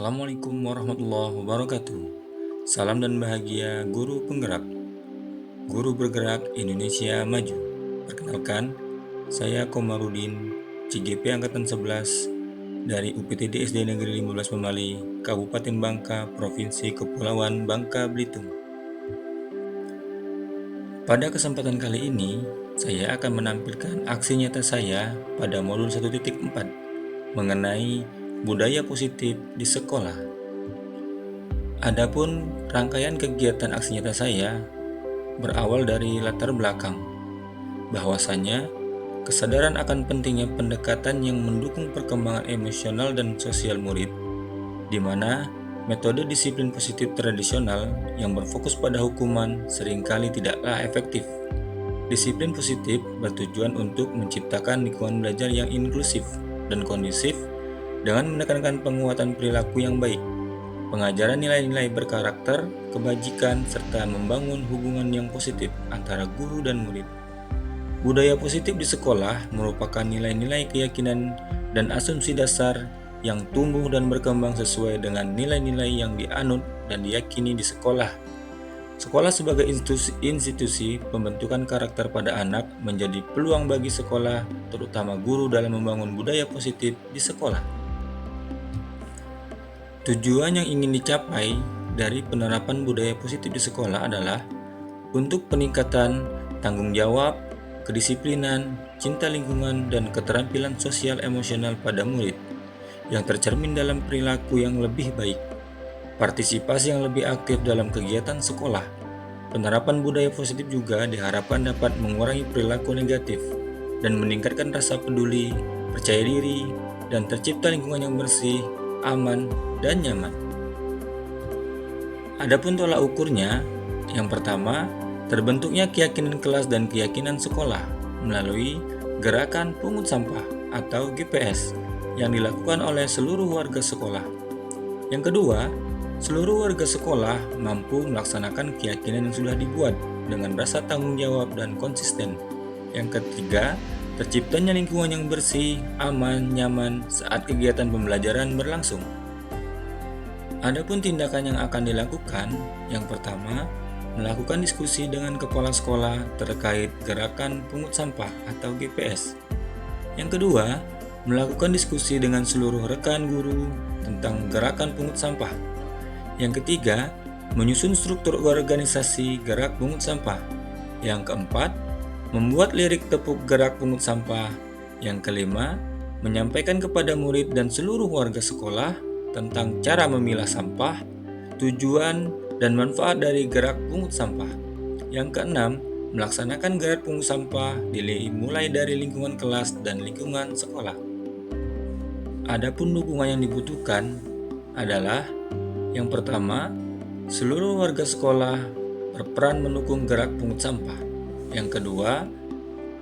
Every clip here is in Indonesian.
Assalamualaikum warahmatullahi wabarakatuh. Salam dan bahagia guru penggerak. Guru bergerak Indonesia Maju. Perkenalkan, saya Komarudin, CGP Angkatan 11 dari UPTD SD Negeri 15 Pemali, Kabupaten Bangka, Provinsi Kepulauan Bangka Belitung. Pada kesempatan kali ini, saya akan menampilkan aksi nyata saya pada modul 1.4 mengenai budaya positif di sekolah. Adapun rangkaian kegiatan aksi nyata saya berawal dari latar belakang, bahwasanya kesadaran akan pentingnya pendekatan yang mendukung perkembangan emosional dan sosial murid, di mana metode disiplin positif tradisional yang berfokus pada hukuman seringkali tidaklah efektif. Disiplin positif bertujuan untuk menciptakan lingkungan belajar yang inklusif dan kondusif dengan menekankan penguatan perilaku yang baik, pengajaran nilai-nilai berkarakter, kebajikan, serta membangun hubungan yang positif antara guru dan murid. Budaya positif di sekolah merupakan nilai-nilai keyakinan dan asumsi dasar yang tumbuh dan berkembang sesuai dengan nilai-nilai yang dianut dan diyakini di sekolah. Sekolah sebagai institusi pembentukan karakter pada anak menjadi peluang bagi sekolah, terutama guru dalam membangun budaya positif di sekolah. Tujuan yang ingin dicapai dari penerapan budaya positif di sekolah adalah untuk peningkatan tanggung jawab, kedisiplinan, cinta lingkungan, dan keterampilan sosial emosional pada murid yang tercermin dalam perilaku yang lebih baik, partisipasi yang lebih aktif dalam kegiatan sekolah. Penerapan budaya positif juga diharapkan dapat mengurangi perilaku negatif dan meningkatkan rasa peduli, percaya diri, dan tercipta lingkungan yang bersih, aman, dan nyaman. Adapun tolak ukurnya, yang pertama, terbentuknya keyakinan kelas dan keyakinan sekolah melalui gerakan pungut sampah atau GPS yang dilakukan oleh seluruh warga sekolah. Yang kedua, seluruh warga sekolah mampu melaksanakan keyakinan yang sudah dibuat dengan rasa tanggung jawab dan konsisten. Yang ketiga, terciptanya lingkungan yang bersih, aman, nyaman saat kegiatan pembelajaran berlangsung. Adapun tindakan yang akan dilakukan, yang pertama, melakukan diskusi dengan kepala sekolah terkait gerakan pungut sampah atau GPS. Yang kedua, melakukan diskusi dengan seluruh rekan guru tentang gerakan pungut sampah. Yang ketiga, menyusun struktur organisasi gerak pungut sampah. Yang keempat, membuat lirik tepuk gerak pungut sampah. Yang kelima, menyampaikan kepada murid dan seluruh warga sekolah tentang cara memilah sampah, tujuan dan manfaat dari gerak pungut sampah. Yang keenam, melaksanakan gerak pungut sampah dimulai dari lingkungan kelas dan lingkungan sekolah. Adapun dukungan yang dibutuhkan adalah yang pertama, seluruh warga sekolah berperan mendukung gerak pungut sampah. Yang kedua,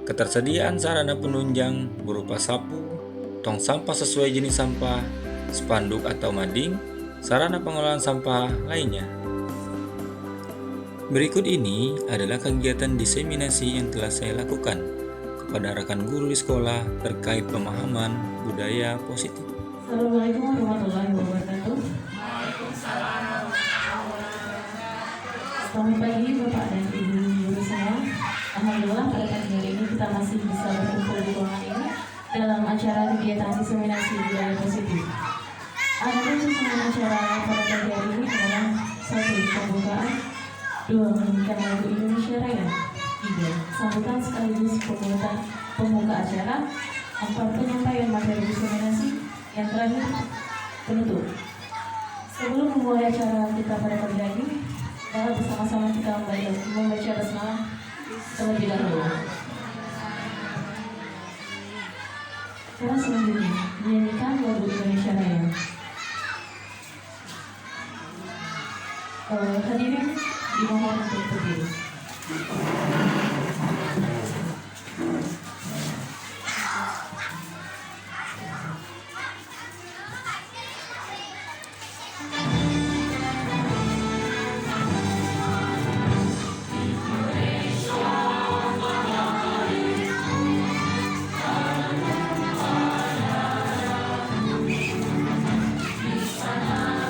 ketersediaan sarana penunjang berupa sapu, tong sampah sesuai jenis sampah, spanduk atau mading, sarana pengolahan sampah lainnya. Berikut ini adalah kegiatan diseminasi yang telah saya lakukan kepada rekan guru di sekolah terkait pemahaman budaya positif. Assalamualaikum warahmatullahi wabarakatuh. Selamat pagi Bapak dan Ibu guru saya. Alhamdulillah pada pagi hari ini kita masih bisa berkumpul di ruangan ini dalam acara kegiatan diseminasi budaya positif. Adapun susunan acara pada pagi hari ini adalah 1. Pembukaan, 2. Menyanyikan lagu Indonesia Raya, 3. Sambutan sekaligus pembuka acara, 4. Penyampaian materi diseminasi, yang terakhir penutup. Sebelum memulai acara kita pada pagi hari ini, dapat bersama-sama kita membaca basmalah terlebih dahulu. Cara selanjutnya menyanyikan lagu Indonesia Raya. Hadirin dimohon untuk berdiri. Sana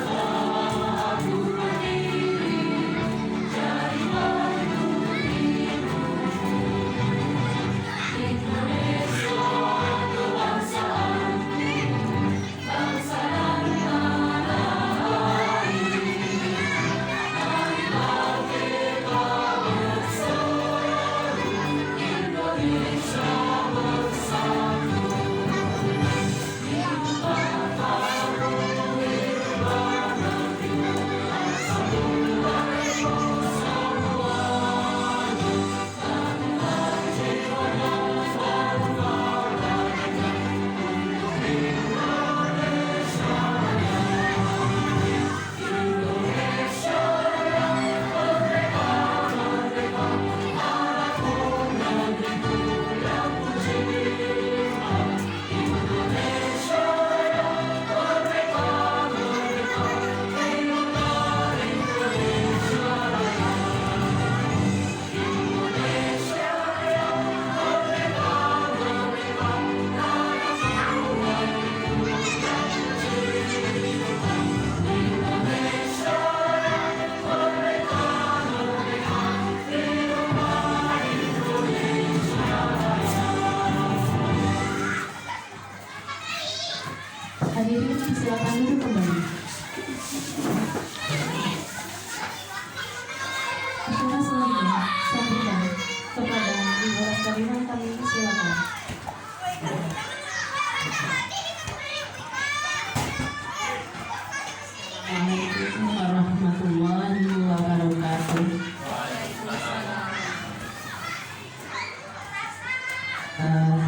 Eh,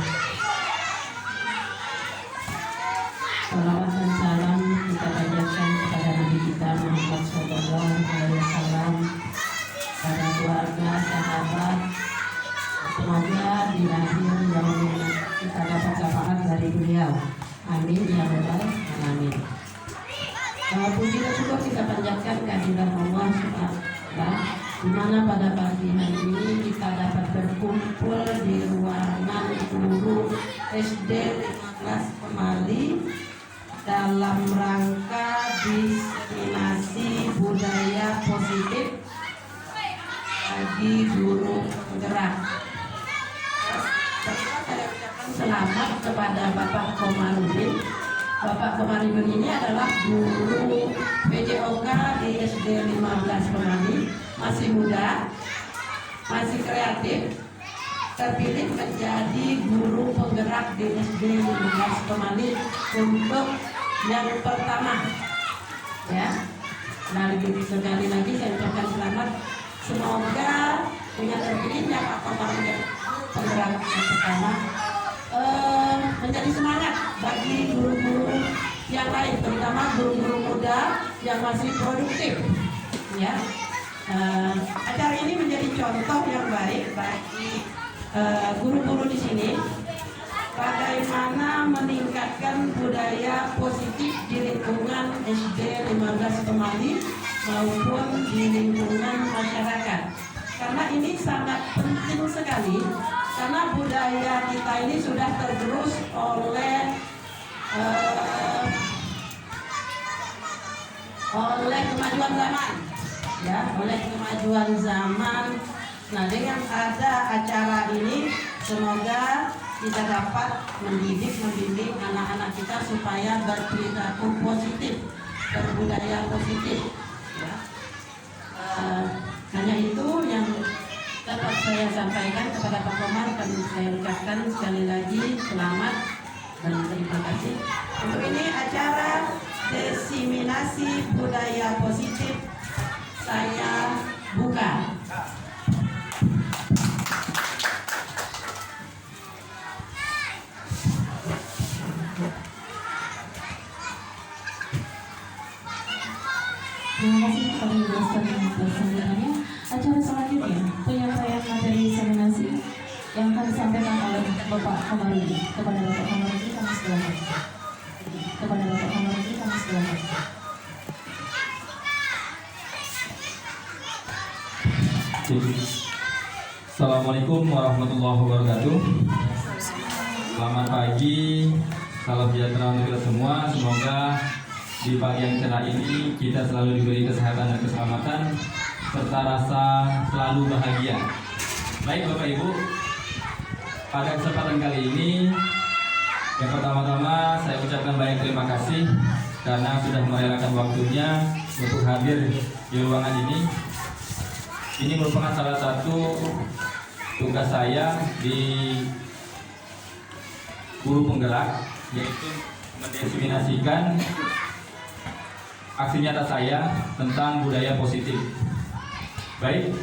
Salawat dan salam kita panjatkan kepada Nabi kita Muhammad SAW, pada keluarga, sahabat. Semoga di akhir zaman kita dapat syafaat dari beliau. Amin ya rabbal alamin. Puji dan syukur kita panjatkan kehadiran Allah SWT, di mana pada pagi hari ini kita dapat berkumpul di ruangan guru SD 15 Pemali dalam rangka diseminasi budaya positif bagi guru penggerak. Saya ucapkan selamat kepada Bapak Komarudin. Bapak Komarudin ini adalah guru PJOK di SD 15 Pemali, masih muda, masih kreatif, terpilih menjadi guru penggerak di SD 15 Pemali untuk yang pertama. Ya, nah sekali lagi saya ucapkan selamat. Semoga dengan terpilihnya Pak Komarudin penggerak yang pertama menjadi semangat bagi guru-guru yang lain, terutama guru-guru muda yang masih produktif. Ya, acara ini menjadi contoh yang baik bagi guru-guru di sini, bagaimana meningkatkan budaya positif di lingkungan SD 15 Pemali maupun di lingkungan masyarakat. Karena ini sangat penting sekali, karena budaya kita ini sudah tergerus oleh kemajuan zaman, ya, oleh kemajuan zaman. Nah, dengan ada acara ini, semoga kita dapat mendidik anak-anak kita supaya berperilaku positif, berbudaya positif. Ya. Hanya itu yang dapat saya sampaikan kepada Pak Komar, dan saya ucapkan sekali lagi selamat dan terima kasih. Untuk ini acara diseminasi budaya positif saya buka. Terima kasih kepada menjelaskan persampaingannya. Acara selanjutnya penyampaian materi diseminasi yang akan disampaikan oleh Bapak Komarudin. Kepada Bapak Komarudin kami silakan. Kepada Bapak Komarudin kami silakan. Assalamualaikum warahmatullahi wabarakatuh. Selamat pagi, salam sejahtera untuk kita semua. Semoga di pagi yang cerah ini kita selalu diberi kesehatan dan keselamatan serta rasa selalu bahagia. Baik Bapak Ibu, pada kesempatan kali ini yang pertama-tama saya ucapkan banyak terima kasih karena sudah merelakan waktunya untuk hadir di ruangan ini. Ini merupakan salah satu tugas saya di guru penggerak, yaitu mendiseminasikan aksi nyata saya tentang budaya positif. Baik,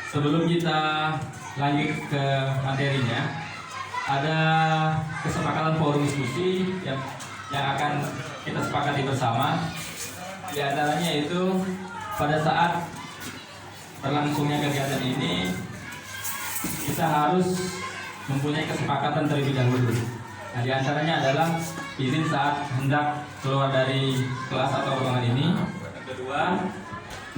sebelum kita lanjut ke materinya, ada kesepakatan forum diskusi yang akan kita sepakati bersama. Di antaranya itu pada saat berlangsungnya kegiatan ini kita harus mempunyai kesepakatan terlebih dahulu. Nah, di antaranya adalah izin saat hendak keluar dari kelas atau ruangan ini. Yang kedua,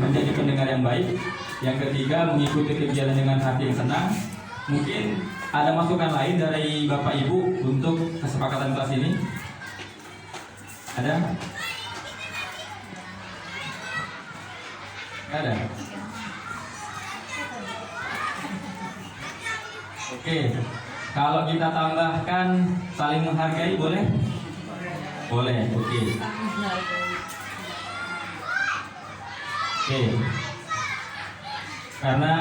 menjadi pendengar yang baik. Yang ketiga, mengikuti kegiatan dengan hati yang senang. Mungkin ada masukan lain dari Bapak Ibu untuk kesepakatan kelas ini? Ada? Ada? Oke, kalau kita tambahkan saling menghargai boleh? Boleh, oke. Oke. Karena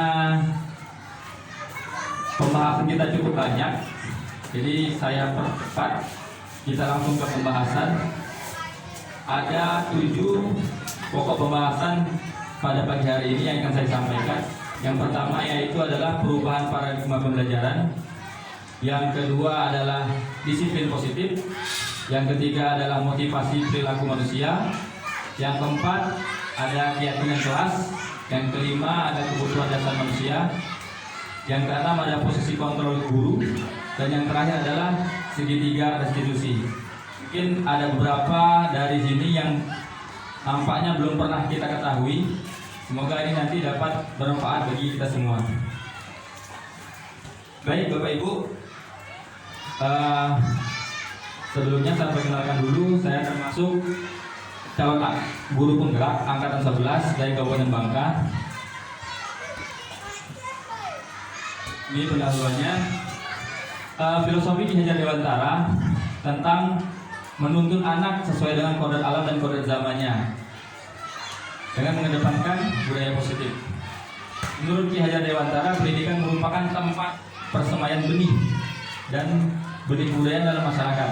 pembahasan kita cukup banyak, Jadi saya percepat, kita langsung ke pembahasan. Ada 7 pokok pembahasan pada pagi hari ini yang akan saya sampaikan. Yang pertama yaitu adalah perubahan paradigma pembelajaran. Yang kedua adalah disiplin positif. Yang ketiga adalah motivasi perilaku manusia. Yang keempat ada keyakinan kelas. Yang kelima ada kebutuhan dasar manusia. Yang keenam ada posisi kontrol guru. Dan yang terakhir adalah segitiga restitusi. Mungkin ada beberapa dari sini yang nampaknya belum pernah kita ketahui. Semoga ini nanti dapat bermanfaat bagi kita semua. Baik Bapak Ibu, sebelumnya saya perkenalkan dulu, saya termasuk calon guru penggerak angkatan 11 dari Kabupaten Bangka. Ini pendahuluannya. Filosofi Ki Hajar Dewantara tentang menuntun anak sesuai dengan kodrat alam dan kodrat zamannya dengan mengedepankan budaya positif. Menurut Ki Hajar Dewantara, pendidikan merupakan tempat persemaian benih dan benih budaya dalam masyarakat.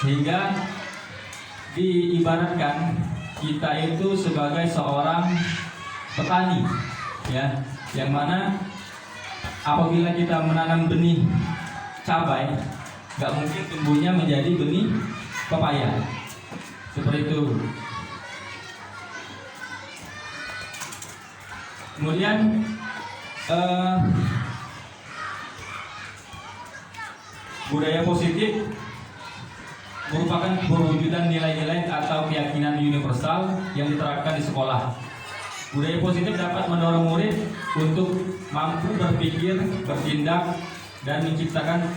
Sehingga diibaratkan kita itu sebagai seorang petani, ya, yang mana apabila kita menanam benih cabai, nggak mungkin tumbuhnya menjadi benih pepaya. Seperti itu. Kemudian budaya positif merupakan perwujudan nilai-nilai atau keyakinan universal yang diterapkan di sekolah. Budaya positif dapat mendorong murid untuk mampu berpikir, bertindak, dan menciptakan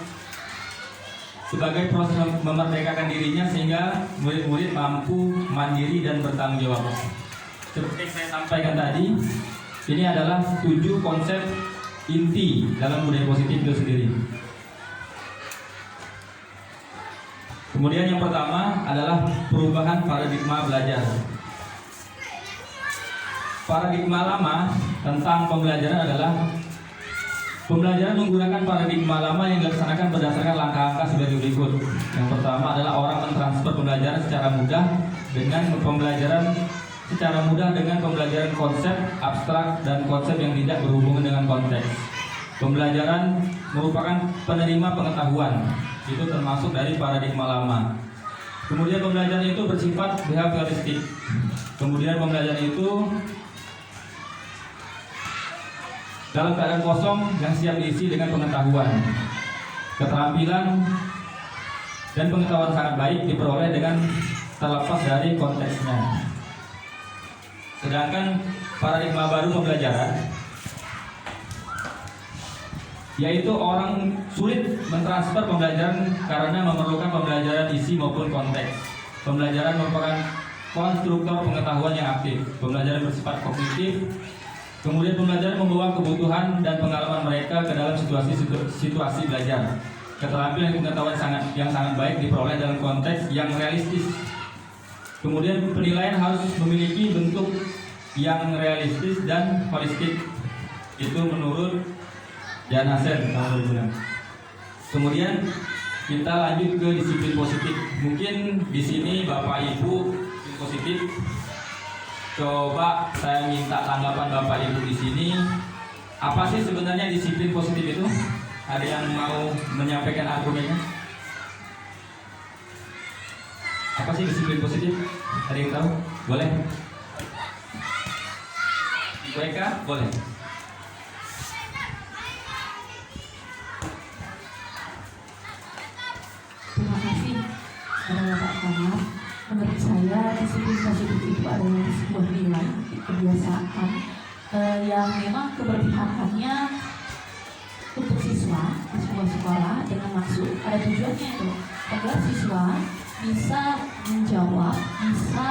sebagai proses memerdekakan dirinya sehingga murid-murid mampu mandiri dan bertanggung jawab. Seperti yang saya sampaikan tadi, ini adalah 7 konsep inti dalam budaya positif itu sendiri. Kemudian yang pertama adalah perubahan paradigma belajar. Paradigma lama tentang pembelajaran adalah pembelajaran menggunakan paradigma lama yang dilaksanakan berdasarkan langkah-langkah sebagai berikut. Yang pertama adalah orang mentransfer pembelajaran secara mudah dengan pembelajaran konsep abstrak dan konsep yang tidak berhubungan dengan konteks. Pembelajaran merupakan penerima pengetahuan, itu termasuk dari paradigma lama. Kemudian pembelajaran itu bersifat behavioristik. Kemudian pembelajaran itu dalam keadaan kosong yang siap diisi dengan pengetahuan. Keterampilan dan pengetahuan sangat baik diperoleh dengan terlepas dari konteksnya. Sedangkan paradigma baru pembelajaran yaitu orang sulit mentransfer pembelajaran karena memerlukan pembelajaran isi maupun konteks. Pembelajaran merupakan konstruktor pengetahuan yang aktif. Pembelajaran bersifat kognitif. Kemudian pembelajaran membawa kebutuhan dan pengalaman mereka ke dalam situasi belajar. Keterampilan dan pengetahuan yang sangat baik diperoleh dalam konteks yang realistis. Kemudian penilaian harus memiliki bentuk yang realistis dan holistik. Itu menurut Jan Hasen tahun 2006. Kemudian kita lanjut ke disiplin positif. Mungkin di sini Bapak Ibu disiplin positif. Coba saya minta tanggapan Bapak Ibu di sini. Apa sih sebenarnya disiplin positif itu? Ada yang mau menyampaikan argumennya? Apa sih disiplin positif? Ada yang tahu? Boleh? Mereka boleh. Terima kasih kepada Pak Kamar. Menurut saya disiplin positif itu adalah sebuah nilai kebiasaan yang memang keberpihakannya untuk siswa di sebuah sekolah dengan maksud ada tujuannya itu agar siswa bisa menjawab, bisa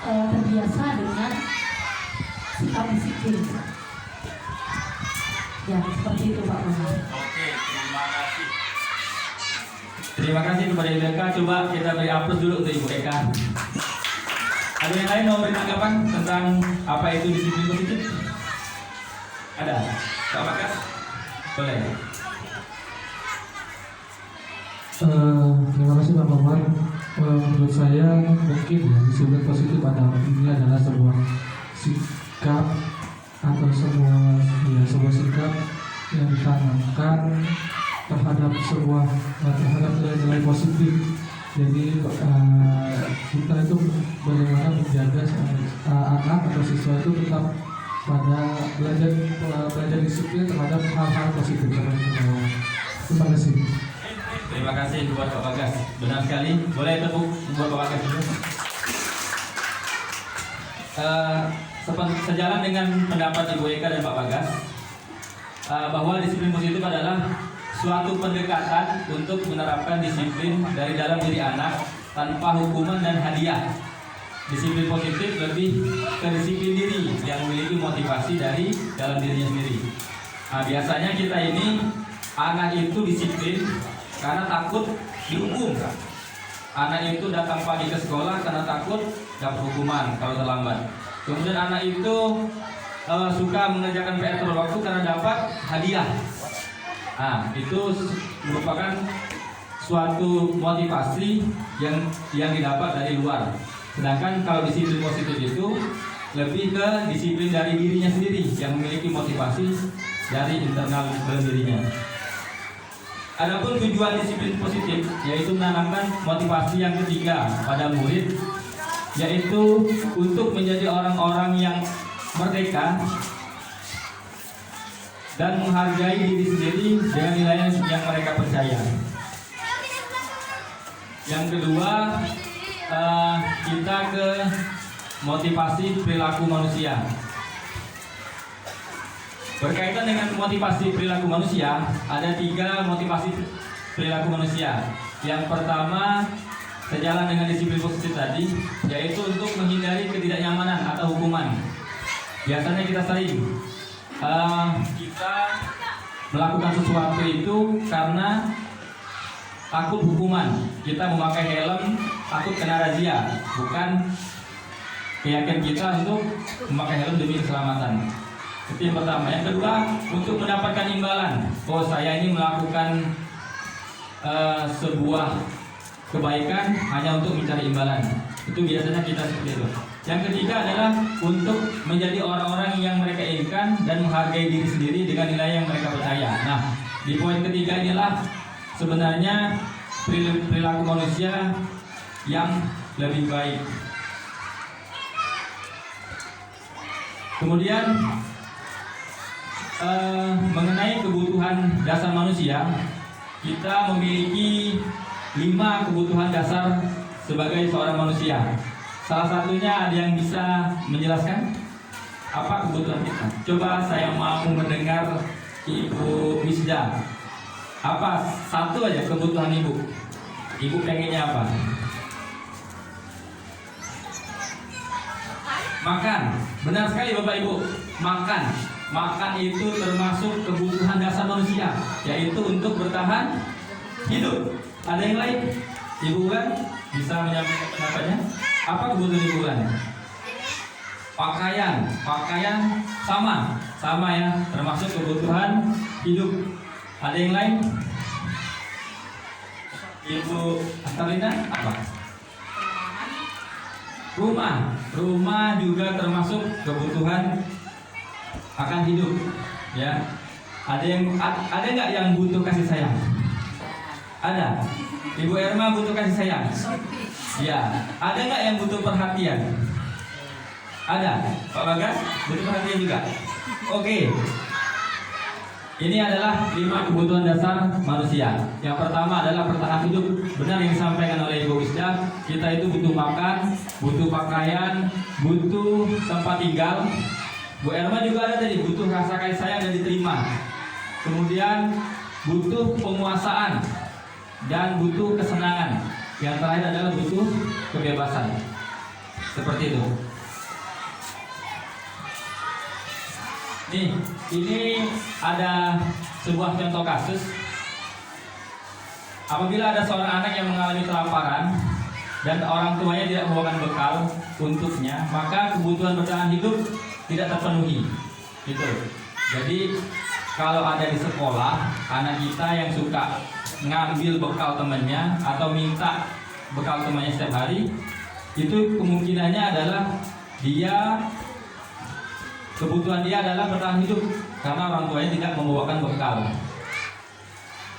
terbiasa dengan sikap disiplin. Ya, seperti itu Pak Kamar. Oke, terima kasih. Terima kasih kepada Ibu Eka. Coba kita beri aplaus dulu untuk Ibu Eka. Ada yang lain mau beri tanggapan tentang apa itu disiplin positif? Ada? Pak Bagas? Boleh. Terima kasih Pak Komar. Menurut saya mungkin ya, disiplin positif pada ini adalah sebuah sikap atau sebuah sikap yang ditanamkan terhadap terhadap nilai-nilai positif. Jadi kita itu bagaimana menjaga anak atau siswa itu tetap pada belajar disiplin terhadap hal-hal positif seperti itu. Terima kasih. Terima kasih buat Pak Bagas. Benar sekali. Boleh tepuk buat Pak Bagas dulu. Sejalan dengan pendapat Ibu Eka dan Pak Bagas, bahwa disiplin positif adalah suatu pendekatan untuk menerapkan disiplin dari dalam diri anak tanpa hukuman dan hadiah. Disiplin positif lebih ke disiplin diri yang memiliki motivasi dari dalam dirinya sendiri. Nah, biasanya kita ini anak itu disiplin karena takut dihukum. Anak itu datang pagi ke sekolah karena takut dapat hukuman kalau terlambat. Kemudian anak itu suka mengerjakan PR tepat waktu karena dapat hadiah. Nah, itu merupakan suatu motivasi yang didapat dari luar. Sedangkan kalau disiplin positif itu lebih ke disiplin dari dirinya sendiri yang memiliki motivasi dari internal dalam dirinya. Adapun tujuan disiplin positif yaitu menanamkan motivasi yang ketiga pada murid, yaitu untuk menjadi orang-orang yang merdeka dan menghargai diri sendiri dengan nilai yang mereka percaya. Yang kedua, kita ke motivasi perilaku manusia. Berkaitan dengan motivasi perilaku manusia, ada 3 motivasi perilaku manusia. Yang pertama, sejalan dengan disiplin positif tadi, yaitu untuk menghindari ketidaknyamanan atau hukuman. Biasanya kita sering kita melakukan sesuatu itu karena takut hukuman. Kita memakai helm takut kena razia, bukan keyakinan kita untuk memakai helm demi keselamatan. Itu yang pertama. Yang kedua, untuk mendapatkan imbalan. Oh, saya ini melakukan sebuah kebaikan hanya untuk mencari imbalan. Itu biasanya kita seperti itu. Yang ketiga adalah untuk menjadi orang-orang yang mereka inginkan dan menghargai diri sendiri dengan nilai yang mereka percaya. Nah, di poin ketiga inilah sebenarnya perilaku manusia yang lebih baik. Kemudian mengenai kebutuhan dasar manusia, kita memiliki 5 kebutuhan dasar sebagai seorang manusia. Salah satunya ada yang bisa menjelaskan apa kebutuhan kita? Coba saya mau mendengar Ibu Misda. Apa satu aja kebutuhan Ibu? Ibu pengennya apa? Makan. Benar sekali Bapak Ibu. Makan. Makan itu termasuk kebutuhan dasar manusia, yaitu untuk bertahan hidup. Ada yang lain? Ibu kan bisa menyampaikan pendapatnya? Apa kebutuhan Ibu kan? Pakaian. Pakaian sama ya, termasuk kebutuhan hidup. Ada yang lain? Ibu Astalina apa? Rumah juga termasuk kebutuhan akan hidup, ya. Ada nggak yang butuh kasih sayang? Ada. Ibu Erma butuh kasih sayang? Ya. Ada nggak yang butuh perhatian? Ada. Pak Bagas butuh perhatian juga. Oke. Ini adalah 5 kebutuhan dasar manusia. Yang pertama adalah bertahan hidup. Benar yang disampaikan oleh Ibu Wisda, kita itu butuh makan, butuh pakaian, butuh tempat tinggal. Bu Erma juga ada tadi, butuh rasa kasih sayang dan diterima. Kemudian butuh penguasaan dan butuh kesenangan. Yang terakhir adalah butuh kebebasan. Seperti itu. Nih, ini ada sebuah contoh kasus. Apabila ada seorang anak yang mengalami kelaparan dan orang tuanya tidak membawakan bekal untuknya, maka kebutuhan bertahan hidup tidak terpenuhi. Gitu. Jadi kalau ada di sekolah anak kita yang suka ngambil bekal temannya atau minta bekal temannya setiap hari, itu kemungkinannya adalah kebutuhan dia adalah bertahan hidup karena orang tuanya tidak membawakan bekal.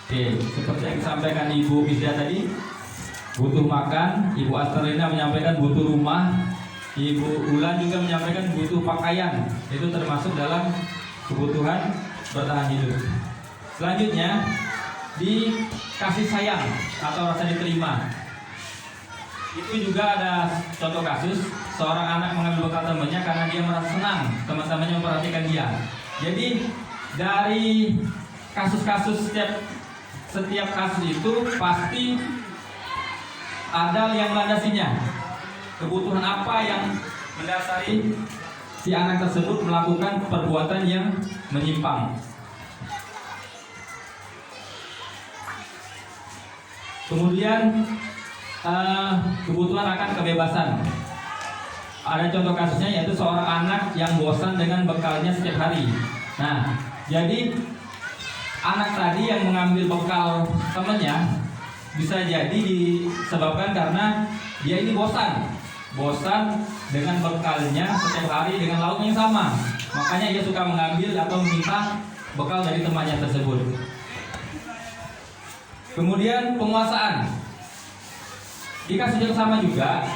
Oke, seperti yang disampaikan Ibu Bisda tadi, butuh makan. Ibu Asterlina menyampaikan butuh rumah. Ibu Ulan juga menyampaikan butuh pakaian. Itu termasuk dalam kebutuhan bertahan hidup. Selanjutnya, di kasih sayang atau rasa diterima. Itu juga ada contoh kasus seorang anak mengambil bekal temannya karena dia merasa senang teman-temannya memperhatikan dia. Jadi dari kasus-kasus setiap kasus itu pasti ada yang melandasinya. Kebutuhan apa yang mendasari si anak tersebut melakukan perbuatan yang menyimpang. Kemudian kebutuhan akan kebebasan. Ada contoh kasusnya yaitu seorang anak yang bosan dengan bekalnya setiap hari. Nah, jadi anak tadi yang mengambil bekal temannya bisa jadi disebabkan karena dia ini bosan dengan bekalnya setiap hari dengan lauk yang sama. Makanya dia suka mengambil atau meminta bekal dari temannya tersebut. Kemudian penguasaan. Di kasus yang sama juga,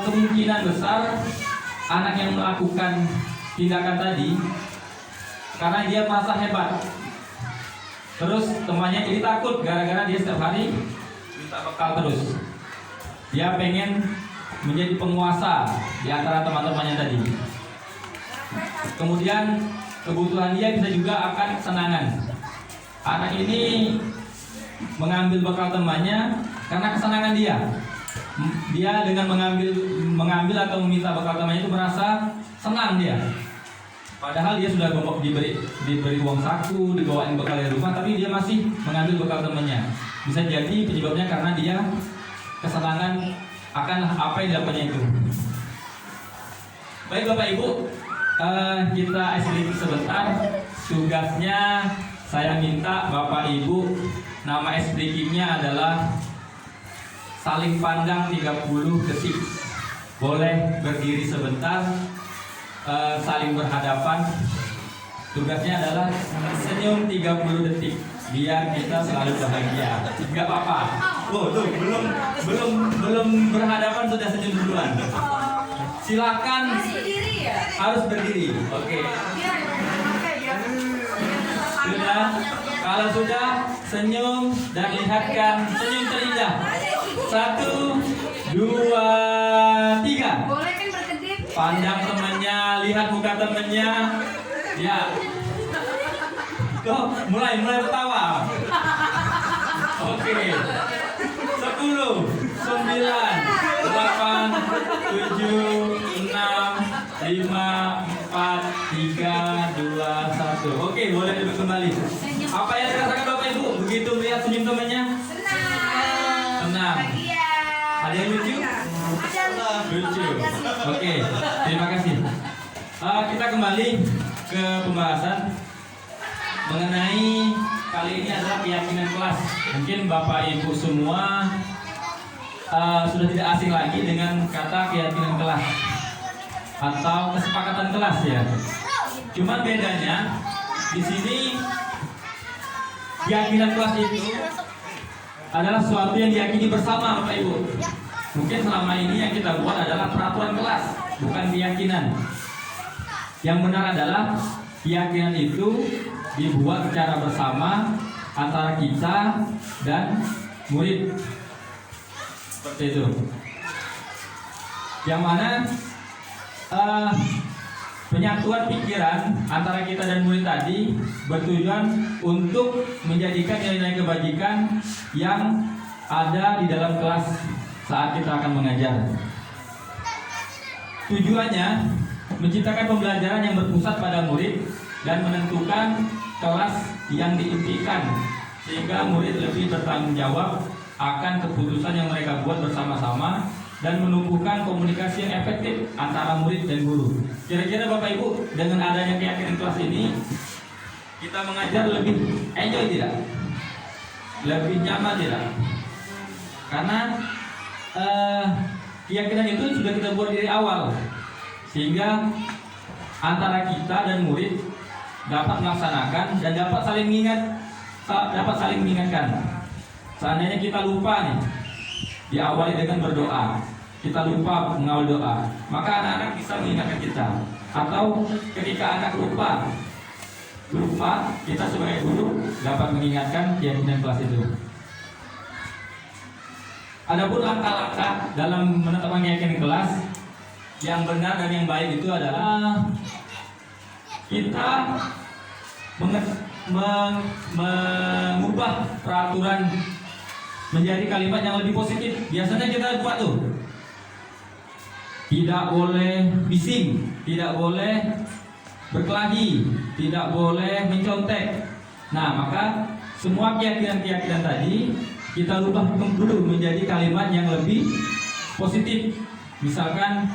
kemungkinan besar anak yang melakukan tindakan tadi karena dia merasa hebat. Terus temannya jadi takut gara-gara dia setiap hari minta bekal terus. Dia pengen menjadi penguasa di antara teman-temannya tadi. Kemudian kebutuhan dia bisa juga akan kesenangan. Anak ini mengambil bekal temannya karena kesenangan dia. Dia dengan mengambil atau meminta bekal temannya itu merasa senang dia. Padahal dia sudah diberi uang saku, dibawain bekal dari rumah, tapi dia masih mengambil bekal temannya. Bisa jadi penyebabnya karena dia kesenangan akan apa yang dilakukannya itu. Baik Bapak Ibu, kita sedikit sebentar. Tugasnya saya minta Bapak Ibu, nama SDK-nya adalah saling pandang 30 detik. Boleh berdiri sebentar, saling berhadapan. Tugasnya adalah senyum 30 detik biar kita selalu bahagia. Enggak apa-apa. Oh, tuh belum berhadapan sudah senyum duluan. Silakan. Harus berdiri. Oke. Sudah. Kalau sudah, senyum dan lihatkan senyum terindah. 1, 2, 3. Boleh kan berkedip? Pandang temannya, lihat muka temannya. Ya. Tuh, mulai tertawa. Oke. 10, 9, 8, 7, 6, 5, 4, 3, 2, 1. Oke, boleh duduk kembali. Apa yang dirasakan Bapak Ibu begitu melihat senyum temannya? Senang. Ada yang lucu? Lucu. Oke, terima kasih. Kita kembali ke pembahasan mengenai kali ini adalah keyakinan kelas. Mungkin Bapak Ibu semua sudah tidak asing lagi dengan kata keyakinan kelas atau kesepakatan kelas ya. Cuman bedanya di sini keyakinan kelas itu adalah sesuatu yang diyakini bersama Bapak Ibu. Mungkin selama ini yang kita buat adalah peraturan kelas, bukan keyakinan. Yang benar adalah keyakinan itu dibuat secara bersama antara kita dan murid. Seperti itu. Yang mana penyatuan pikiran antara kita dan murid tadi bertujuan untuk menjadikan nilai-nilai kebajikan yang ada di dalam kelas saat kita akan mengajar. Tujuannya menciptakan pembelajaran yang berpusat pada murid dan menentukan kelas yang diimpikan sehingga murid lebih bertanggung jawab akan keputusan yang mereka buat bersama-sama dan menumbuhkan komunikasi yang efektif antara murid dan guru. Kira-kira Bapak Ibu, dengan adanya keyakinan kelas ini kita mengajar lebih enjoy tidak? lebih nyaman tidak? Karena keyakinan itu sudah kita buat dari awal, sehingga antara kita dan murid dapat melaksanakan dan dapat saling mengingatkan. Seandainya kita lupa nih, diawali dengan berdoa, kita lupa mengawal doa, maka anak-anak bisa mengingatkan kita. Atau ketika anak lupa, kita sebagai guru dapat mengingatkan keyakinan kelas itu. Adapun langkah-langkah dalam menetapkan keyakinan kelas yang benar dan yang baik itu adalah kita mengubah peraturan menjadi kalimat yang lebih positif. Biasanya kita buat tuh, tidak boleh bising, tidak boleh berkelahi, tidak boleh mencontek. Nah, maka semua keyakinan-keyakinan tadi kita rubah dulu menjadi kalimat yang lebih positif. Misalkan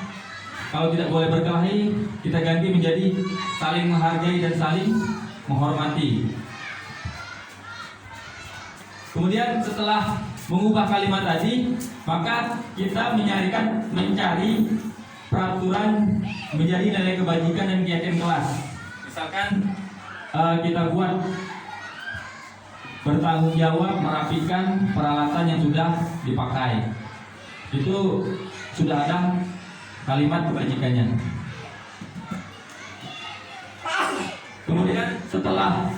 kalau tidak boleh berkelahi, kita ganti menjadi saling menghargai dan saling menghormati. Kemudian setelah mengubah kalimat tadi, maka kita mencari peraturan menjadi nilai kebajikan dan keyakinan kelas. Misalkan kita buat bertanggung jawab merapikan peralatan yang sudah dipakai. Itu sudah ada kalimat kebajikannya. Kemudian setelah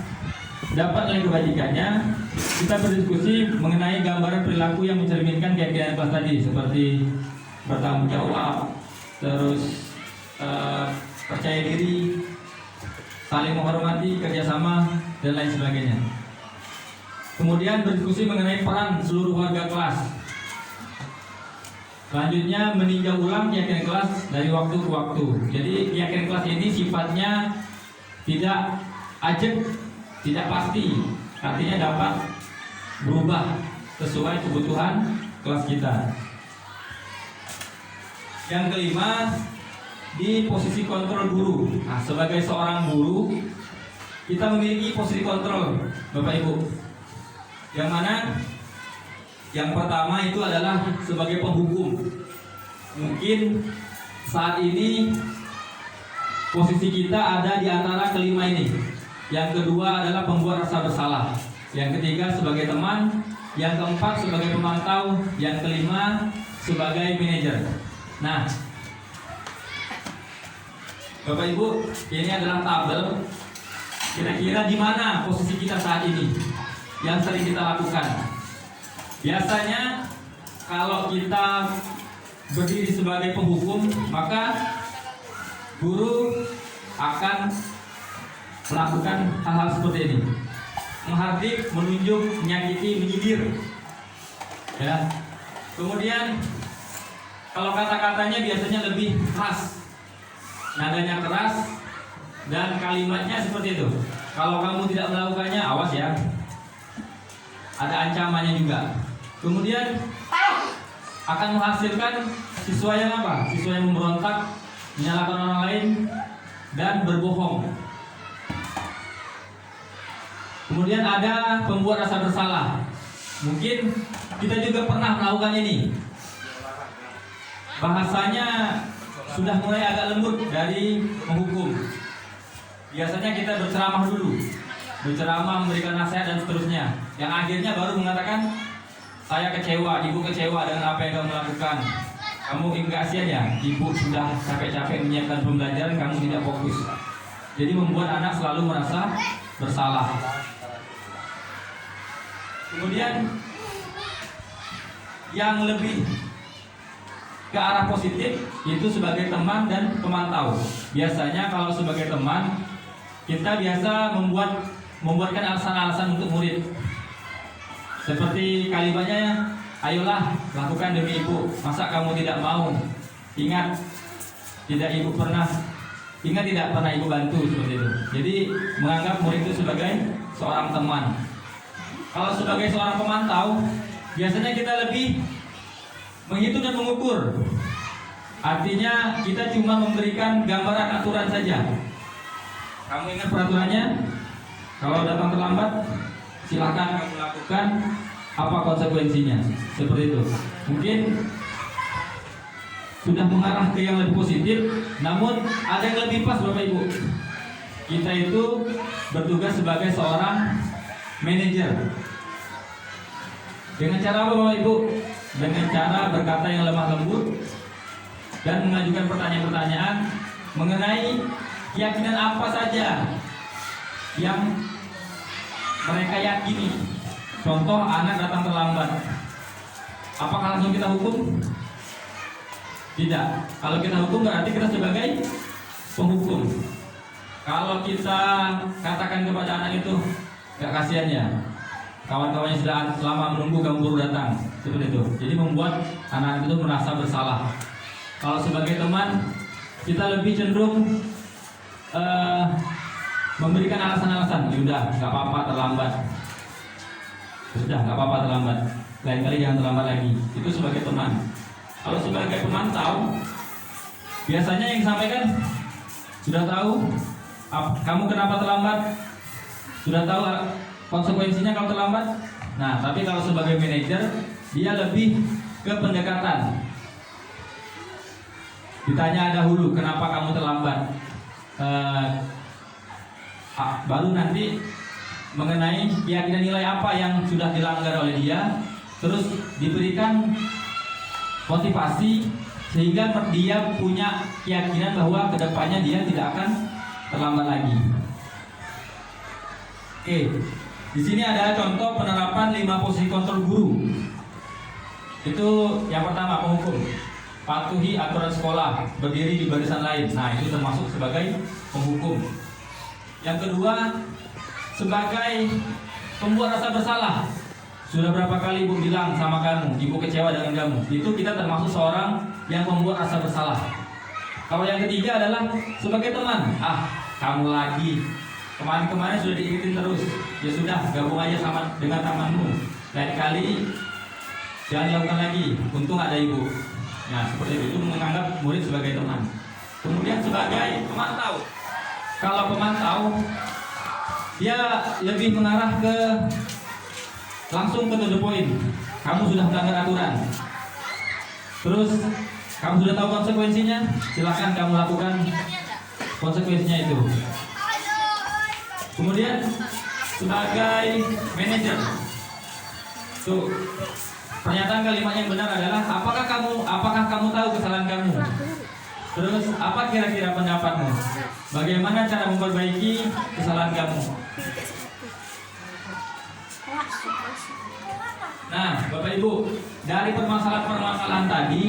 dapat nilai kebajikannya, kita berdiskusi mengenai gambaran perilaku yang mencerminkan keyakinan kelas tadi, seperti bertanggung jawab, terus percaya diri, saling menghormati, kerjasama, dan lain sebagainya. Kemudian berdiskusi mengenai peran seluruh warga kelas. Selanjutnya meninjau ulang keyakinan kelas dari waktu ke waktu. Jadi keyakinan kelas ini sifatnya tidak ajak, tidak pasti, artinya dapat berubah sesuai kebutuhan kelas kita. Yang kelima, di posisi kontrol guru. Nah, sebagai seorang guru, kita memiliki posisi kontrol, Bapak Ibu. Yang mana? Yang pertama itu adalah sebagai penghukum. Mungkin saat ini posisi kita ada di antara kelima ini. Yang kedua adalah pembuat rasa bersalah. Yang ketiga sebagai teman. Yang keempat sebagai pemantau. Yang kelima sebagai manajer. Nah, Bapak Ibu, ini adalah tabel. Kira-kira di mana posisi kita saat ini yang sering kita lakukan? Biasanya kalau kita berdiri sebagai penghukum, maka guru akan melakukan hal-hal seperti ini: menghardik, menunjuk, menyakiti, menyindir. Ya. Kemudian kalau kata-katanya biasanya lebih keras, nadanya keras, dan kalimatnya seperti itu. Kalau kamu tidak melakukannya, awas ya. Ada ancamannya juga. Kemudian akan menghasilkan siswa yang apa? Siswa yang memberontak, menyalahkan orang lain, dan berbohong. Kemudian ada pembuat rasa bersalah. Mungkin kita juga pernah melakukan ini. Bahasanya sudah mulai agak lembut dari menghukum. Biasanya kita berceramah dulu, berceramah, memberikan nasihat dan seterusnya. Yang akhirnya baru mengatakan, saya kecewa, ibu kecewa dengan apa yang kamu lakukan. Kamu kasihan ya, ibu sudah capek-capek menyiapkan pembelajaran, kamu tidak fokus. Jadi membuat anak selalu merasa bersalah. Kemudian yang lebih ke arah positif itu sebagai teman dan pemantau. Biasanya kalau sebagai teman, kita biasa membuatkan alasan-alasan untuk murid. Seperti kalimatnya, ayolah lakukan demi ibu. Masa kamu tidak mau? Ingat, tidak pernah ibu bantu, seperti itu. Jadi menganggap murid itu sebagai seorang teman. Kalau sebagai seorang pemantau, biasanya kita lebih menghitung dan mengukur. Artinya kita cuma memberikan gambaran aturan saja. Kamu ingat peraturannya? Kalau datang terlambat, silakan kamu lakukan, apa konsekuensinya, seperti itu. Mungkin sudah mengarah ke yang lebih positif, namun ada yang lebih pas Bapak Ibu. Kita itu bertugas sebagai seorang manajer. Dengan cara apa Bapak Ibu? Dengan cara berkata yang lemah lembut dan mengajukan pertanyaan-pertanyaan mengenai keyakinan apa saja yang mereka yakini. Contoh, anak datang terlambat, apakah langsung kita hukum? Tidak. Kalau kita hukum berarti kita sebagai penghukum. Kalau kita katakan kepada anak itu, gak kasihan ya, kawan-kawannya sudah lama menunggu kamu baru datang, seperti itu. Jadi membuat anak itu merasa bersalah. Kalau sebagai teman, kita lebih cenderung memberikan alasan-alasan. Yaudah, gak apa-apa terlambat. Sudah, gak apa-apa terlambat. Lain kali jangan terlambat lagi. Itu sebagai teman. Kalau sebagai pemantau, biasanya yang disampaikan sudah tahu kamu kenapa terlambat, sudah tahu konsekuensinya kalau terlambat. Nah, tapi kalau sebagai manajer, dia lebih ke pendekatan. Ditanya dahulu kenapa kamu terlambat, baru nanti mengenai keyakinan nilai apa yang sudah dilanggar oleh dia, terus diberikan motivasi sehingga dia punya keyakinan bahwa kedepannya dia tidak akan terlambat lagi. Oke, di sini ada contoh penerapan 5 posisi kontrol guru. Itu yang pertama, penghukum. Patuhi aturan sekolah, berdiri di barisan lain. Nah, itu termasuk sebagai penghukum. Yang kedua, sebagai pembuat rasa bersalah. Sudah berapa kali ibu bilang sama kamu, ibu kecewa dengan kamu. Itu kita termasuk seorang yang membuat rasa bersalah. Kalau yang ketiga adalah sebagai teman. Kamu lagi. Kemarin-kemarin sudah diingetin terus. Ya sudah, gabung aja sama dengan temanmu. Lain kali jangan dilakukan lagi. Untung ada ibu. Nah, seperti itu menganggap murid sebagai teman. Kemudian sebagai pemantau. Kalau pemantau, dia lebih mengarah ke langsung ke the point. Kamu sudah melanggar aturan. Terus kamu sudah tahu konsekuensinya, silakan kamu lakukan konsekuensinya itu. Kemudian sebagai manajer, tuh pernyataan kalimat yang benar adalah apakah kamu tahu kesalahan kamu? Terus apa kira-kira pendapatmu? Bagaimana cara memperbaiki kesalahan kamu? Nah, Bapak Ibu, dari permasalahan-permasalahan tadi,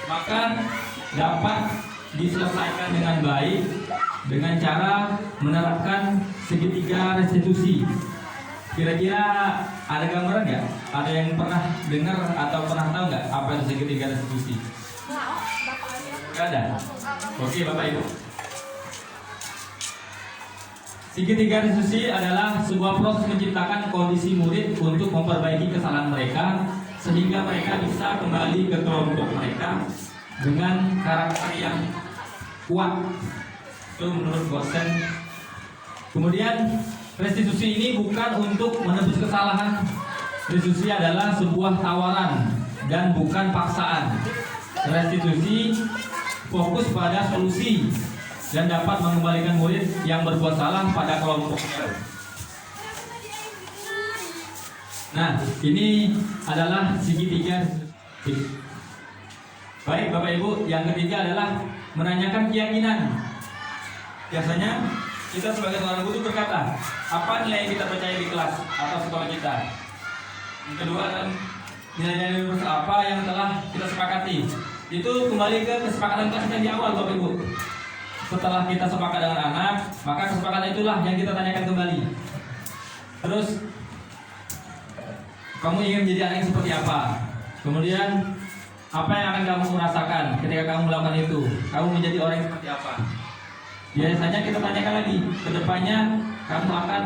maka dapat diselesaikan dengan baik dengan cara menerapkan segitiga restitusi. Kira-kira ada gambaran nggak? Ada yang pernah dengar atau pernah tahu nggak apa itu segitiga restitusi? Nggak ada. Oke, Bapak Ibu. Segitiga restitusi adalah sebuah proses menciptakan kondisi murid untuk memperbaiki kesalahan mereka sehingga mereka bisa kembali ke kelompok mereka dengan karakter yang kuat. Itu menurut dosen. Kemudian restitusi ini bukan untuk menebus kesalahan. Restitusi adalah sebuah tawaran dan bukan paksaan. Restitusi fokus pada solusi dan dapat mengembalikan murid yang berbuat salah pada kelompoknya. Nah, ini adalah segitiga. Baik Bapak Ibu, yang ketiga adalah menanyakan keyakinan. Biasanya kita sebagai seorang guru berkata, apa nilai yang kita percaya di kelas atau sekolah kita? Yang kedua adalah nilai-nilai universal apa yang telah kita sepakati. Itu kembali ke kesepakatan kita di awal Bapak Ibu. Setelah kita sepakat dengan anak, maka kesepakatan itulah yang kita tanyakan kembali. Terus, kamu ingin menjadi anak yang seperti apa? Kemudian, apa yang akan kamu rasakan ketika kamu melakukan itu? Kamu menjadi orang yang seperti apa? Biasanya kita tanyakan lagi, kedepannya kamu akan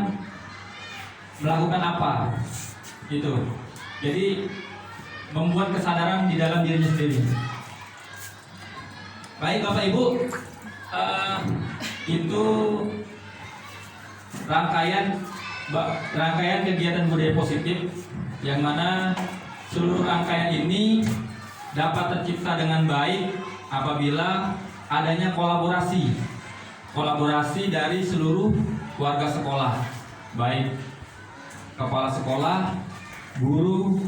melakukan apa? Gitu. Jadi, membuat kesadaran di dalam dirinya sendiri. Baik Bapak Ibu, itu rangkaian rangkaian kegiatan budaya positif yang mana seluruh rangkaian ini dapat tercipta dengan baik apabila adanya kolaborasi dari seluruh warga sekolah, baik kepala sekolah, guru,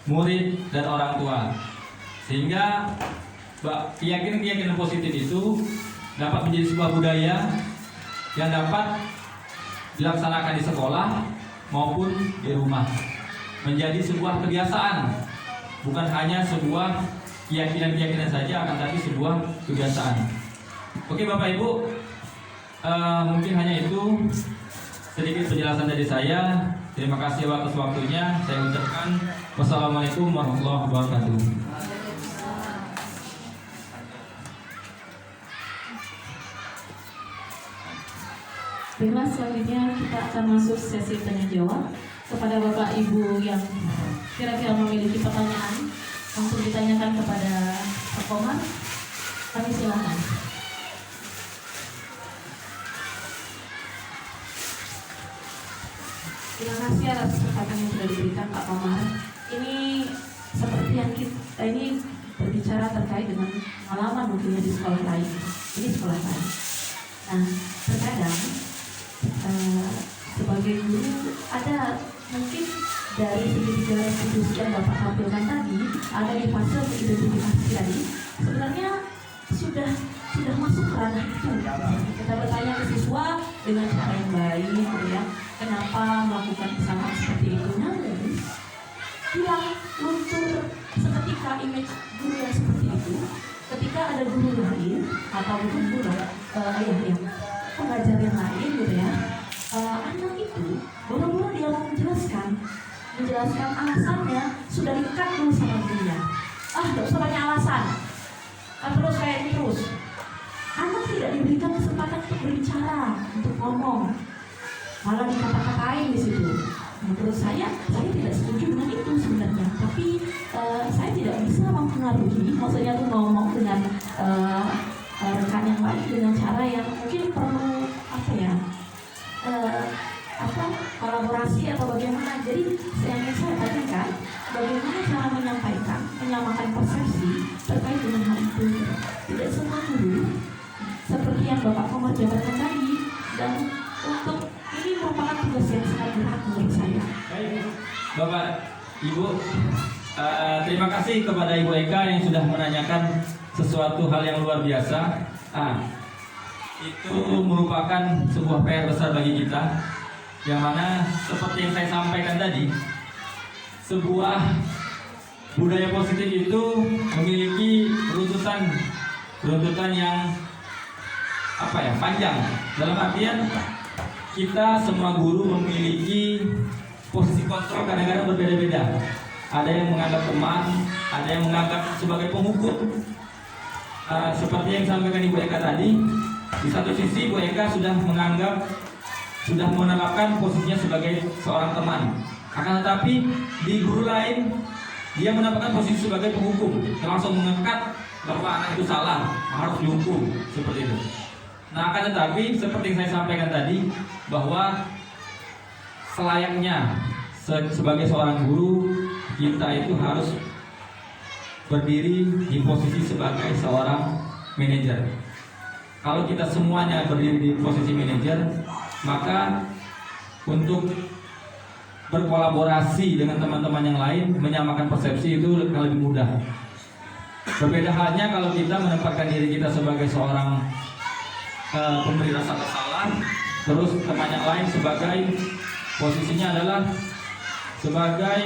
murid, dan orang tua, sehingga keyakinan positif itu dapat menjadi sebuah budaya yang dapat dilaksanakan di sekolah maupun di rumah, menjadi sebuah kebiasaan, bukan hanya sebuah keyakinan saja, akan tapi sebuah kebiasaan. Oke Bapak Ibu, mungkin hanya itu sedikit penjelasan dari saya. Terima kasih atas waktunya. Saya ucapkan wassalamualaikum warahmatullahi wabarakatuh. Baiklah, selanjutnya kita akan masuk sesi tanya jawab. Kepada Bapak Ibu yang kira-kira memiliki pertanyaan langsung ditanyakan kepada Pak Komar. Kami silakan. Terima kasih atas kesempatan yang sudah diberikan Pak Komar. Ini seperti yang kita ini berbicara terkait dengan pengalaman mungkin di sekolah lain. Ini sekolah lain. Nah, terkadang sebagai guru ada mungkin dari segi tiga institusi yang Bapak tampilkan tadi, ada di fase identifikasi tadi, sebenarnya sudah masuk ke ranah itu. Kita bertanya ke siswa dengan cara yang baik, gitu ya, kenapa melakukan kesalahan seperti itu. Namun hilang luntur seketika image guru yang seperti itu ketika ada guru lain atau guru pengajar yang lain, gitu ya. Anak itu boro-boro dia mau menjelaskan alasannya sudah dikat dulu sama gurunya. Gak usah banyak alasan. Terus kayak ini terus. Anak tidak diberikan kesempatan untuk berbicara, untuk ngomong, malah dikata-katain di situ. Menurut saya tidak setuju dengan itu sebenarnya. Tapi saya tidak bisa mempengaruhi, maksudnya tuh ngomong dengan rekan yang lain dengan cara yang mungkin perlu kolaborasi atau bagaimana. Jadi yang saya tanyakan, bagaimana cara menyampaikan, menyamakan persepsi terkait dengan hal itu. Tidak semua guru seperti yang Bapak Komar jabarkan tadi, dan untuk ini merupakan tugas yang sangat berat menurut saya. Baik, Bapak, Ibu, terima kasih kepada Ibu Eka yang sudah menanyakan sesuatu hal yang luar biasa. Itu merupakan sebuah PR besar bagi kita, yang mana seperti yang saya sampaikan tadi, sebuah budaya positif itu memiliki runtutan yang panjang. Dalam artian kita semua guru memiliki posisi kontrol kadang-kadang berbeda-beda. Ada yang menganggap teman, ada yang menganggap sebagai penghukum. Seperti yang disampaikan Ibu Eka tadi, di satu sisi Bu Eka sudah menerapkan posisinya sebagai seorang teman. Akan tetapi di guru lain dia mendapatkan posisi sebagai penghukum, langsung mengekat bahwa anak itu salah, harus dihukum, seperti itu. Nah, akan tetapi seperti yang saya sampaikan tadi, bahwa selayaknya sebagai seorang guru, kita itu harus berdiri di posisi sebagai seorang manajer. Kalau kita semuanya berdiri di posisi manajer, maka untuk berkolaborasi dengan teman-teman yang lain, menyamakan persepsi itu lebih mudah. Berbeda halnya kalau kita menempatkan diri kita sebagai seorang pemberi rasa bersalah, terus teman yang lain sebagai posisinya adalah sebagai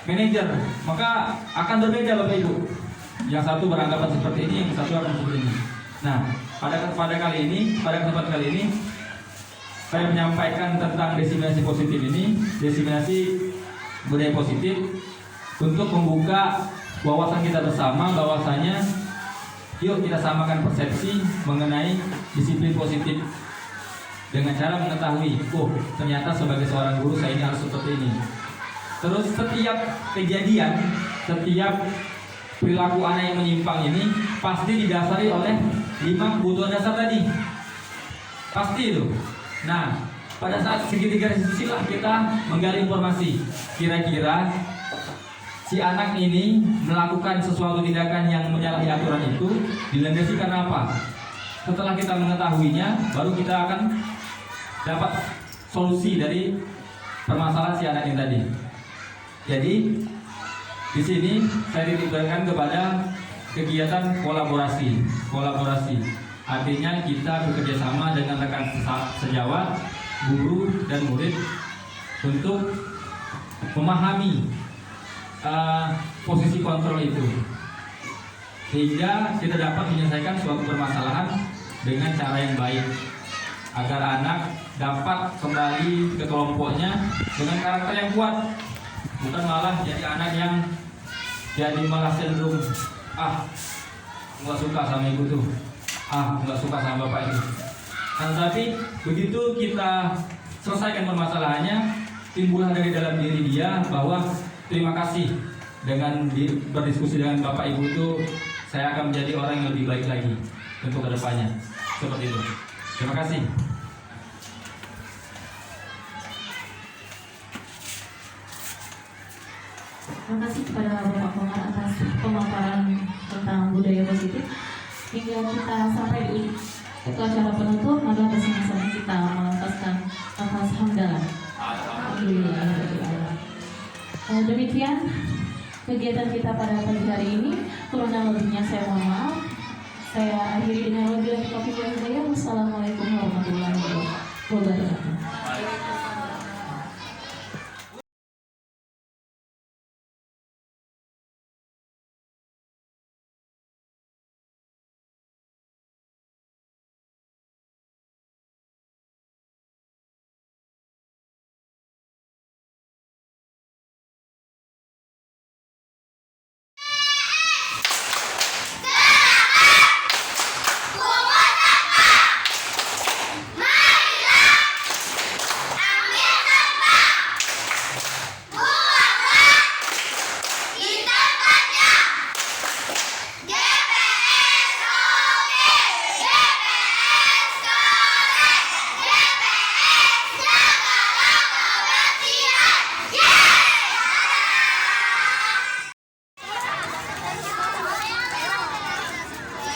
manajer, maka akan berbeda Bapak Ibu. Yang satu beranggapan seperti ini, yang satu akan seperti ini. Nah, pada kesempatan kali ini saya menyampaikan tentang destinasi positif ini, destinasi budaya positif, untuk membuka wawasan kita bersama bahwasanya yuk kita samakan persepsi mengenai disiplin positif dengan cara mengetahui, ternyata sebagai seorang guru saya ini harus seperti ini. Terus setiap kejadian, setiap perilaku anak yang menyimpang ini pasti didasari oleh 5 kebutuhan dasar tadi. Pasti itu. Nah, pada saat segitiga restitusi lah kita menggali informasi. Kira-kira si anak ini melakukan sesuatu tindakan yang menyalahi aturan itu dilandasi karena apa? Setelah kita mengetahuinya, baru kita akan dapat solusi dari permasalahan si anak ini tadi. Jadi di sini saya titipkan kepada kegiatan kolaborasi. Artinya kita bekerja sama dengan rekan sejawat, guru dan murid untuk memahami posisi kontrol itu, sehingga kita dapat menyelesaikan suatu permasalahan dengan cara yang baik, agar anak dapat kembali ke kelompoknya dengan karakter yang kuat, bukan malah jadi anak yang jadi malah cenderung nggak suka sama ibu tuh, nggak suka sama bapak itu. Nah, tapi begitu kita selesaikan permasalahannya, timbullah dari dalam diri dia bahwa terima kasih dengan berdiskusi dengan bapak ibu itu, saya akan menjadi orang yang lebih baik lagi untuk kedepannya. Seperti itu. Terima kasih. Terima kasih kepada Bapak Komar atas pemaparan tentang budaya positif. Hingga kita sampai di acara penutup, maka bersama-sama kita melepaskan nafas hamdalah. Demikian kegiatan kita pada pagi hari ini. Kurang lebihnya saya mohon maaf. Saya akhiri dengan wabillahi taufiq wal hidayah. Wassalamualaikum warahmatullahi wabarakatuh.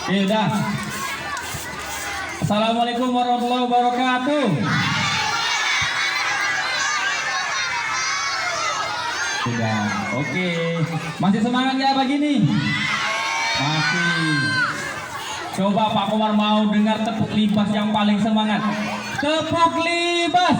Sudah. Assalamualaikum warahmatullahi wabarakatuh. Sudah. Oke. Masih semangat nggak pagi ini? Masih. Coba Pak Komar mau dengar tepuk libas yang paling semangat. Tepuk libas.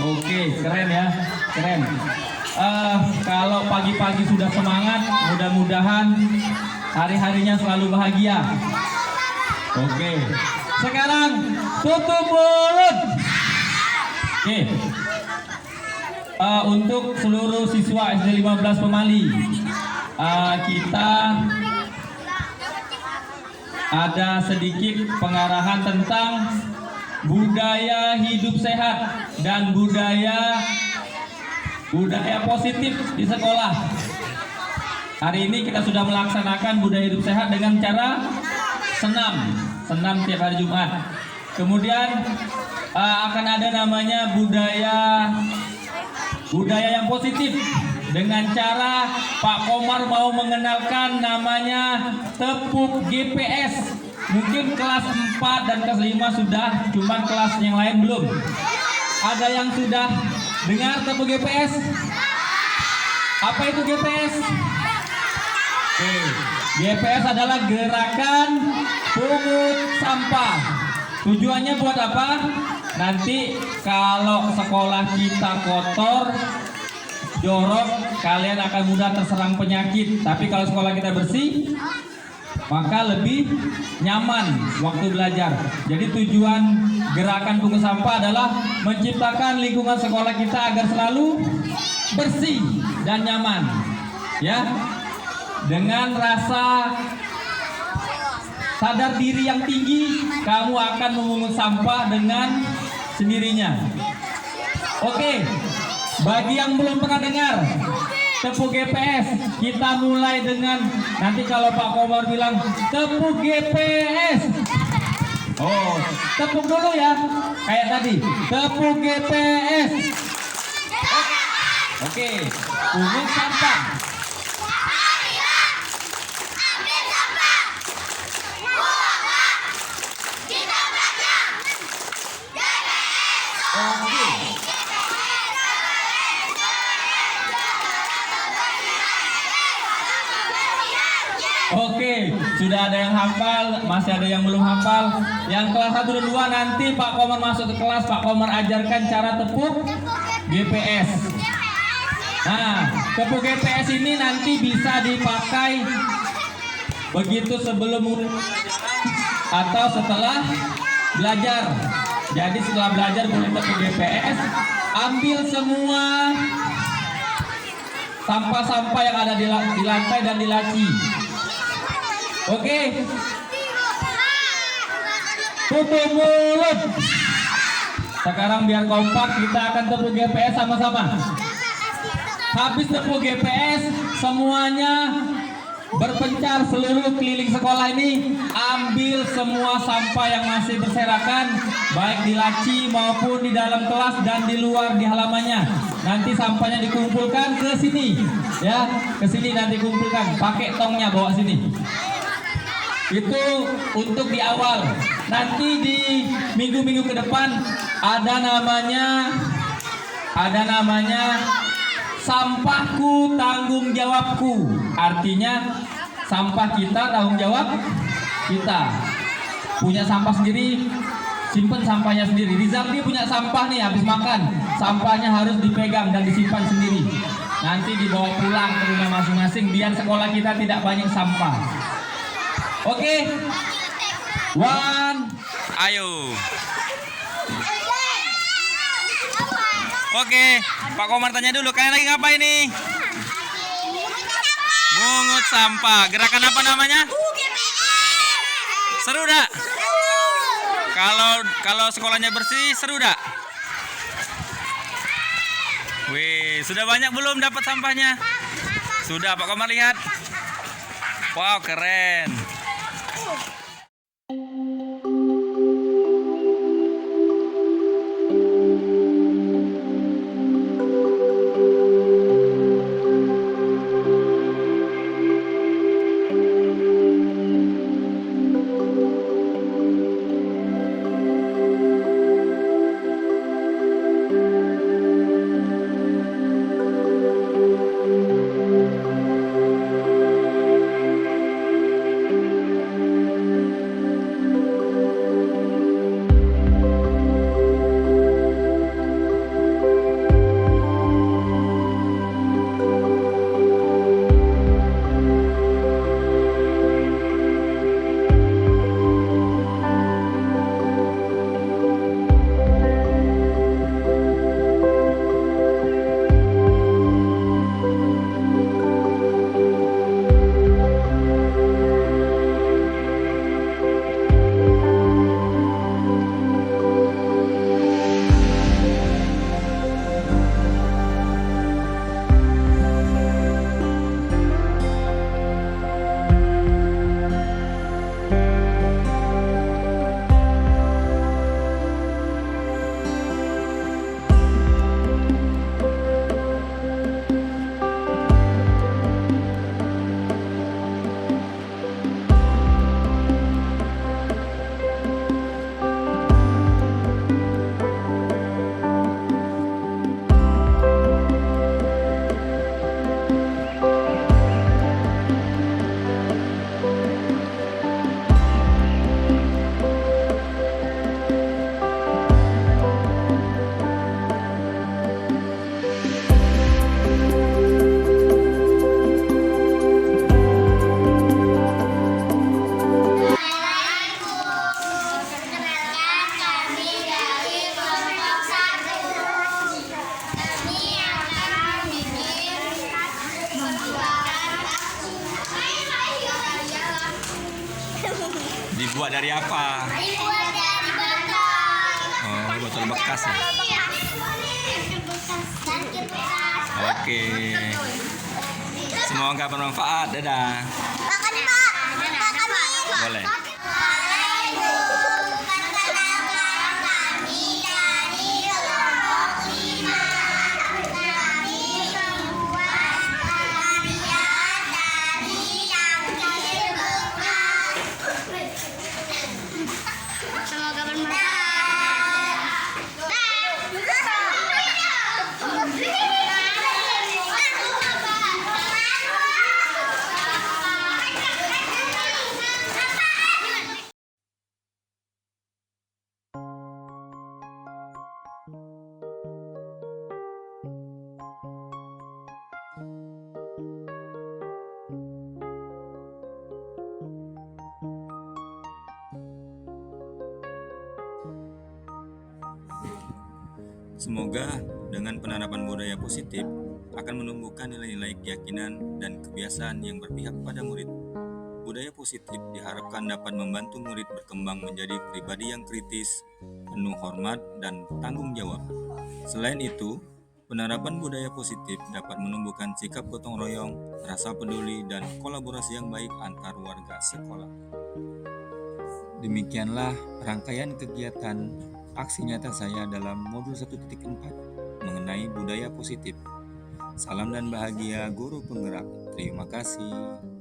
Oke, keren ya, keren. Kalau pagi-pagi sudah semangat, mudah-mudahan hari-harinya selalu bahagia. Oke, sekarang tutup mulut. Oke, untuk seluruh siswa SD 15 Pemali, kita ada sedikit pengarahan tentang budaya hidup sehat dan budaya positif di sekolah. Hari ini kita sudah melaksanakan budaya hidup sehat dengan cara senam tiap hari Jumat. Kemudian akan ada namanya budaya yang positif dengan cara Pak Komar mau mengenalkan namanya tepuk GPS. Mungkin kelas 4 dan kelas 5 sudah, cuma kelas yang lain belum. Ada yang sudah dengar tepuk GPS? Apa itu GPS? Oke. GPS adalah gerakan pungut sampah. Tujuannya buat apa? Nanti kalau sekolah kita kotor, jorok, kalian akan mudah terserang penyakit. Tapi kalau sekolah kita bersih, maka lebih nyaman waktu belajar. Jadi tujuan gerakan pungut sampah adalah menciptakan lingkungan sekolah kita agar selalu bersih dan nyaman, ya, dengan rasa sadar diri yang tinggi, kamu akan memungut sampah dengan sendirinya. Oke, bagi yang belum pernah dengar tepuk GPS, kita mulai dengan nanti kalau Pak Komar bilang tepuk GPS. Oh, tepuk dulu ya, kayak tadi. Tepuk GPS. Oke, pungut sampah. Oke. Oke, sudah ada yang hafal, masih ada yang belum hafal. Yang kelas 1 dan 2 nanti Pak Komar masuk ke kelas, Pak Komar ajarkan cara tepuk GPS. Nah, tepuk GPS ini nanti bisa dipakai begitu sebelum atau setelah belajar. Jadi setelah belajar boleh tepuk GPS, ambil semua sampah-sampah yang ada di lantai dan di laci. Oke, tutup mulut. Sekarang biar kompak, kita akan tepuk GPS sama-sama. Habis tepuk GPS, semuanya berpencar seluruh keliling sekolah ini. Ambil semua sampah yang masih berserakan, baik di laci maupun di dalam kelas dan di luar di halamannya. Nanti sampahnya dikumpulkan ke sini, ya, ke sini nanti kumpulkan. Pakai tongnya bawa sini. Itu untuk di awal. Nanti di minggu-minggu ke depan ada namanya sampahku tanggung jawabku. Artinya sampah kita tanggung jawab kita. Punya sampah sendiri, simpen sampahnya sendiri. Rizal dia punya sampah nih habis makan, sampahnya harus dipegang dan disimpan sendiri. Nanti dibawa pulang ke rumah masing-masing biar sekolah kita tidak banyak sampah. Oke, Ayo. Oke, Pak Komar tanya dulu, kalian lagi ngapain nih? Mungut sampah. Gerakan apa namanya? Seru dak? Kalau sekolahnya bersih, seru dak? Wih, sudah banyak belum dapat sampahnya? Sudah, Pak Komar lihat. Wow, keren. Dibuat dari apa? Dibuat dari botol. Oh, botol bekas ya. Oke. Semoga bermanfaat. Dadah. Makan Pak. Makan Pak. Boleh. Semoga bermanfaat. Semoga dengan penerapan budaya positif akan menumbuhkan nilai-nilai keyakinan dan kebiasaan yang berpihak pada murid. Budaya positif diharapkan dapat membantu murid berkembang menjadi pribadi yang kritis, penuh hormat, dan tanggung jawab. Selain itu, penerapan budaya positif dapat menumbuhkan sikap gotong royong, rasa peduli, dan kolaborasi yang baik antar warga sekolah. Demikianlah rangkaian kegiatan aksi nyata saya dalam modul 1.4 mengenai budaya positif. Salam dan bahagia guru penggerak. Terima kasih.